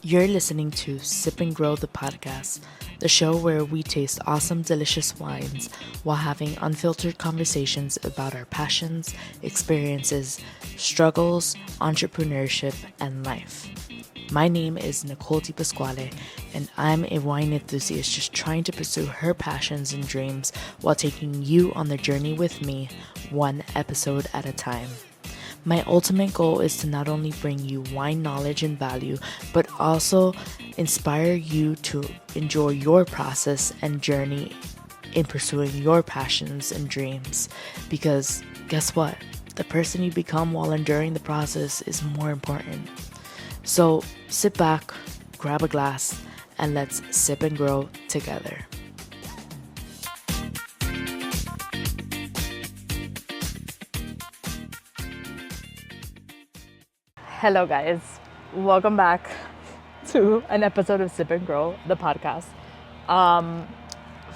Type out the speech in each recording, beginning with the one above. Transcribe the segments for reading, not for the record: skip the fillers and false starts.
You're listening to Sip and Grow the podcast, the show where we taste awesome, delicious wines while having unfiltered conversations about our passions, experiences, struggles, entrepreneurship, and life. My name is Nicole Di Pasquale, and I'm a wine enthusiast just trying to pursue her passions and dreams while taking you on the journey with me, one episode at a time. My ultimate goal is to not only bring you wine knowledge and value, but also inspire you to enjoy your process and journey in pursuing your passions and dreams. Because guess what? The person you become while enduring the process is more important. So sit back, grab a glass, and let's sip and grow together. Hello guys, welcome back to an episode of Sip and Grow, the podcast.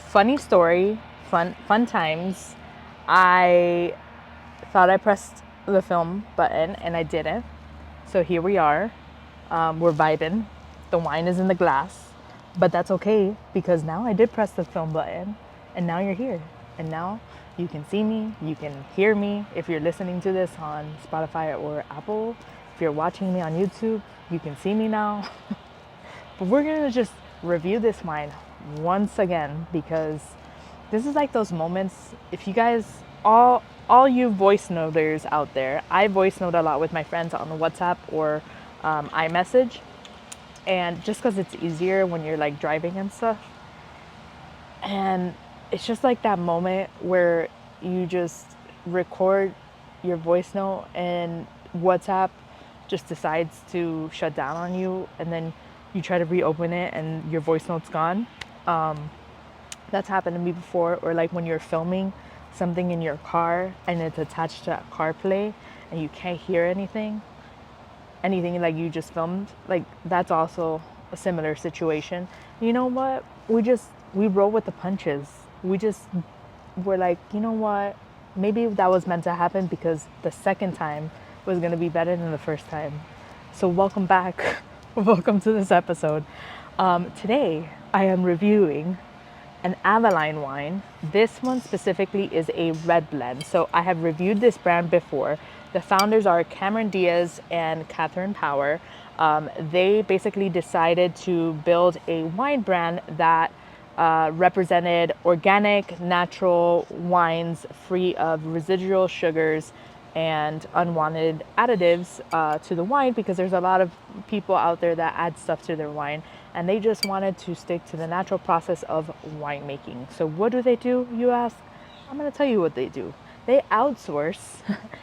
Funny story, fun times. I thought I pressed the film button and I didn't. So here we are. We're vibing. The wine is in the glass, but that's okay because now I did press the film button and now you're here. And now you can see me, you can hear me. If you're listening to this on Spotify or Apple, if you're watching me on YouTube, you can see me now. But we're gonna just review this wine once again because this is like those moments. If you guys, all you voice noters out there, I voice note a lot with my friends on WhatsApp or iMessage, and just because it's easier when you're like driving and stuff. And it's just like that moment where you just record your voice note and WhatsApp just decides to shut down on you, and then you try to reopen it and your voice note's gone. That's happened to me before. Or like when you're filming something in your car and it's attached to CarPlay and you can't hear anything like you just filmed, like that's also a similar situation. You know what? We roll with the punches. We're like, you know what? Maybe that was meant to happen because the second time was going to be better than the first time. So welcome back. Welcome to this episode. Today I am reviewing an Avaline wine. This one specifically is a red blend. So I have reviewed this brand before. The founders are Cameron Diaz and Kathrine Power. They basically decided to build a wine brand that represented organic, natural wines free of residual sugars and unwanted additives to the wine, because there's a lot of people out there that add stuff to their wine, and they just wanted to stick to the natural process of winemaking. So what do, you ask? I'm going to tell you what they do. They outsource,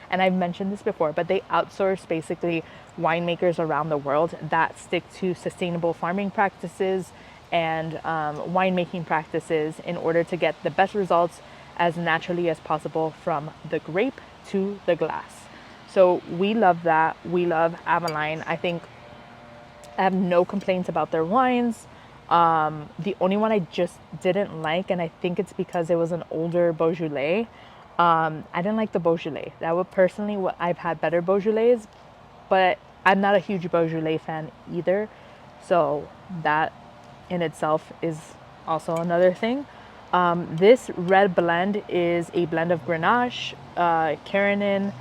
and I've mentioned this before, but they outsource basically winemakers around the world that stick to sustainable farming practices and winemaking practices in order to get the best results as naturally as possible from the grape to the glass. So we love that. We love Avaline. I think I have no complaints about their wines. The only one I just didn't like, and I think it's because it was an older Beaujolais. I didn't like the Beaujolais. That would personally, I've had better Beaujolais, but I'm not a huge Beaujolais fan either. So that in itself is also another thing. This red blend is a blend of Grenache, Carignan,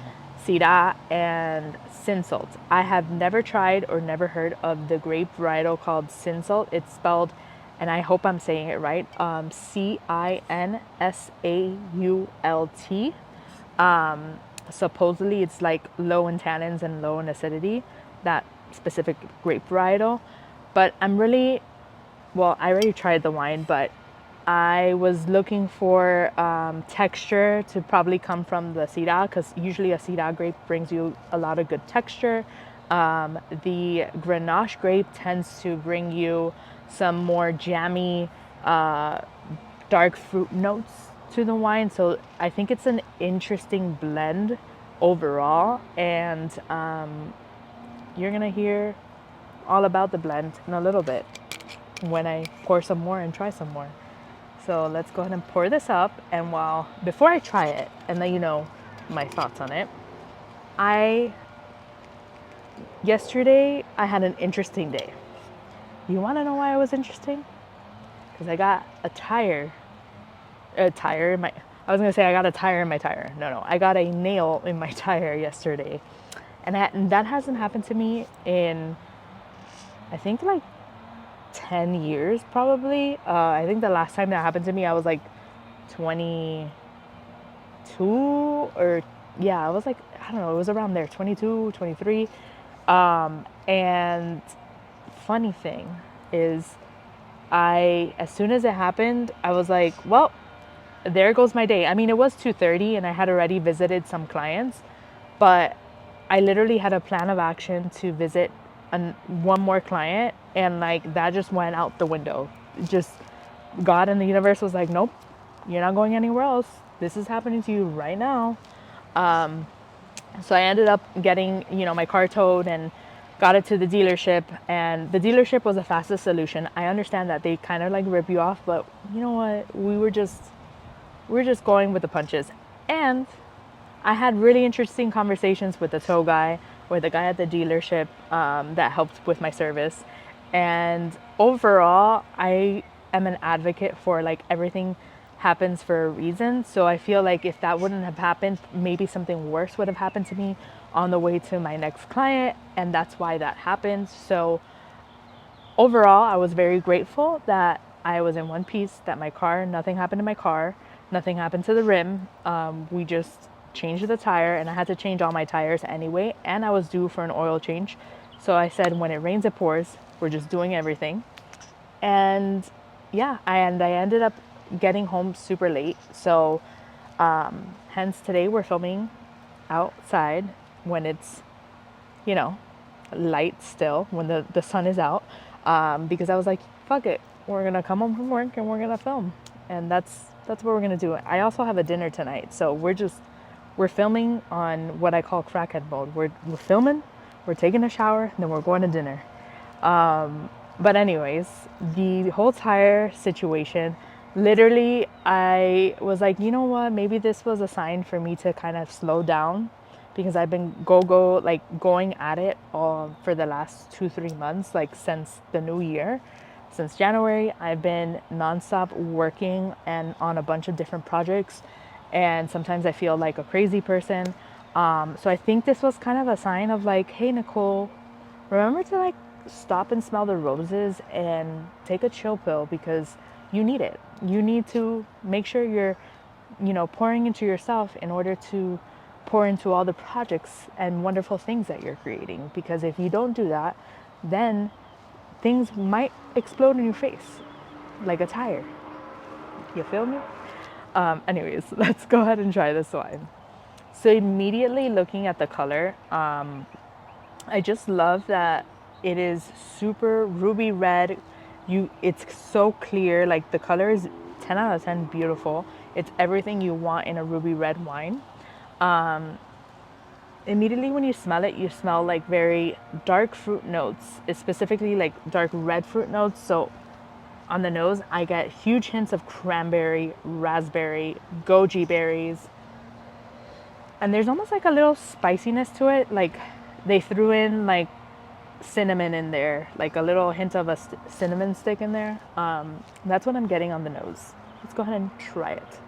Syrah, and Cinsault. I have never tried or never heard of the grape varietal called Cinsault. It's spelled, and I hope I'm saying it right, Cinsault. Supposedly it's like low in tannins and low in acidity, that specific grape varietal. But I already tried the wine, but I was looking for texture to probably come from the Syrah, because usually a Syrah grape brings you a lot of good texture. The Grenache grape tends to bring you some more jammy, dark fruit notes to the wine. So I think it's an interesting blend overall, and you're gonna hear all about the blend in a little bit when I pour some more and try some more. So let's go ahead and pour this up. And before I try it and let you know my thoughts on it, yesterday I had an interesting day. You want to know why it was interesting? Because I got a tire in my, I was gonna say I got a tire in my tire. No, I got a nail in my tire yesterday. And that hasn't happened to me in, I think, like 10 years probably. I think the last time that happened to me, I was like 22 or, yeah, I was like, I don't know, it was around there, 22, 23. And funny thing is, as soon as it happened, I was like, well, there goes my day. I mean, it was 2:30 and I had already visited some clients, but I literally had a plan of action to visit one more client, and like that just went out the window. Just God and the universe was like, nope, you're not going anywhere else. This is happening to you right now. So I ended up getting, my car towed and got it to the dealership, and the dealership was the fastest solution. I understand that they kind of like rip you off, but you know what? We're just going with the punches. And I had really interesting conversations with the tow guy or the guy at the dealership that helped with my service. And overall, I am an advocate for like everything happens for a reason. So I feel like if that wouldn't have happened, maybe something worse would have happened to me on the way to my next client. And that's why that happened. So overall, I was very grateful that I was in one piece, that my car, nothing happened to my car, nothing happened to the rim. We just changed the tire, and I had to change all my tires anyway, and I was due for an oil change. So I said, when it rains, it pours. We're just doing everything. And yeah, I ended up getting home super late. So hence today we're filming outside when it's, you know, light still, when the sun is out, because I was like, fuck it, we're gonna come home from work and we're gonna film, and that's what we're gonna do. I also have a dinner tonight, so we're filming on what I call crackhead mode. We're filming, we're taking a shower, and then we're going to dinner. But anyways, the whole tire situation, literally, I was like, you know what? Maybe this was a sign for me to kind of slow down, because I've been going at it all for the last 2-3 months, like since the new year. Since January, I've been nonstop working and on a bunch of different projects, and sometimes I feel like a crazy person. So I think this was kind of a sign of like, hey Nicole, remember to like stop and smell the roses and take a chill pill, because you need it. You need to make sure you're, pouring into yourself in order to pour into all the projects and wonderful things that you're creating. Because if you don't do that, then things might explode in your face like a tire. You feel me? Anyways, let's go ahead and try this wine. So immediately looking at the color, I just love that it is super ruby red. It's so clear. Like the color is 10 out of 10 beautiful. It's everything you want in a ruby red wine. Immediately when you smell it, you smell like very dark fruit notes, specifically like dark red fruit notes. So on the nose, I get huge hints of cranberry, raspberry, goji berries, and there's almost like a little spiciness to it. Like they threw in like cinnamon in there, like a little hint of a cinnamon stick in there. That's what I'm getting on the nose. Let's go ahead and try it.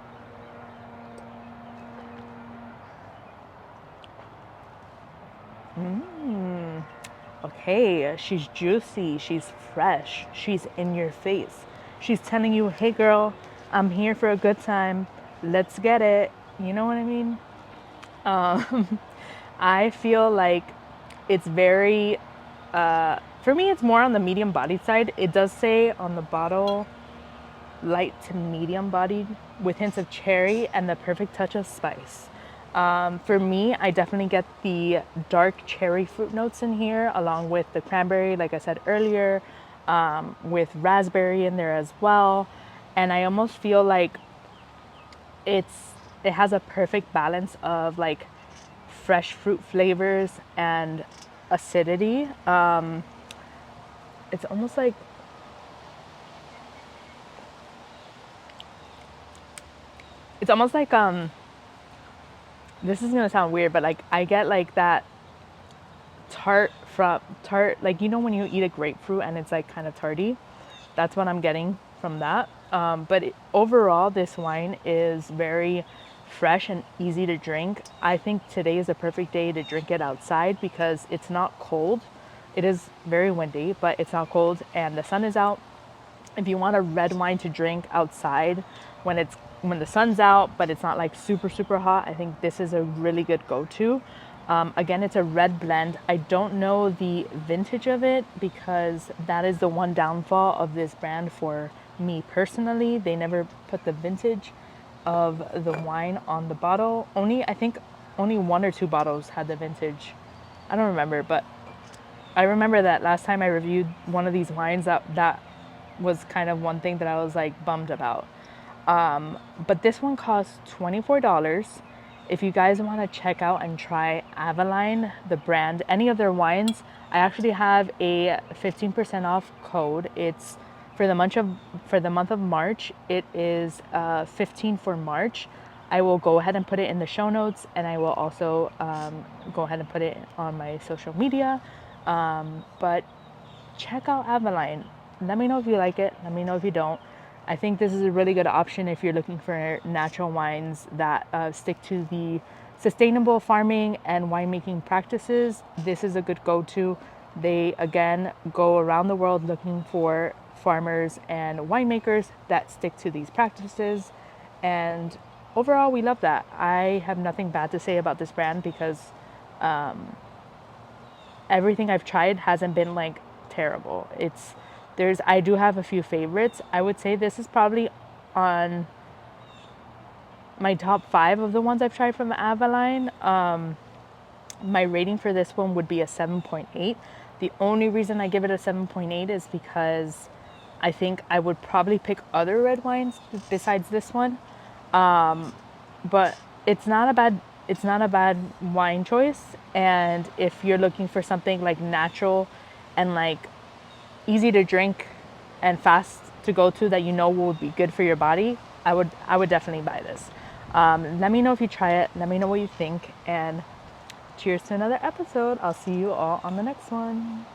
Okay, she's juicy, she's fresh, she's in your face. She's telling you, hey girl, I'm here for a good time. Let's get it. You know what I mean? I feel like it's very, for me, it's more on the medium bodied side. It does say on the bottle, light to medium bodied with hints of cherry and the perfect touch of spice. For me, I definitely get the dark cherry fruit notes in here, along with the cranberry, like I said earlier, with raspberry in there as well. And I almost feel like it has a perfect balance of like fresh fruit flavors and acidity. It's almost like, this is gonna sound weird, but like I get like that tart from tart, like, you know, when you eat a grapefruit and it's like kind of tarty, that's what I'm getting from that. But overall, this wine is very fresh and easy to drink. I think today is a perfect day to drink it outside because it's not cold. It is very windy, but it's not cold and the sun is out. If you want a red wine to drink outside when the sun's out, but it's not like super hot, I think this is a really good go-to. Again, it's a red blend. I don't know the vintage of it because that is the one downfall of this brand for me personally. They never put the vintage of the wine on the bottle. I think only one or two bottles had the vintage. I don't remember, but I remember that last time I reviewed one of these wines, that was kind of one thing that I was like bummed about. But this one costs $24. If you guys want to check out and try Avaline, the brand, any of their wines, I actually have a 15% off code. It's for the month of March. It is 15 for March. I will go ahead and put it in the show notes, and I will also go ahead and put it on my social media. But check out Avaline. Let me know if you like it. Let me know if you don't. I think this is a really good option if you're looking for natural wines that stick to the sustainable farming and winemaking practices. This is a good go-to. They, again, go around the world looking for farmers and winemakers that stick to these practices. And overall, we love that. I have nothing bad to say about this brand because everything I've tried hasn't been like terrible. I do have a few favorites. I would say this is probably on my top 5 of the ones I've tried from Avaline. My rating for this one would be a 7.8. The only reason I give it a 7.8 is because I think I would probably pick other red wines besides this one. But it's not a bad wine choice. And if you're looking for something like natural and like easy to drink and fast to go to that you know will be good for your body, I would definitely buy this. Let me know if you try it. Let me know what you think. And cheers to another episode. I'll see you all on the next one.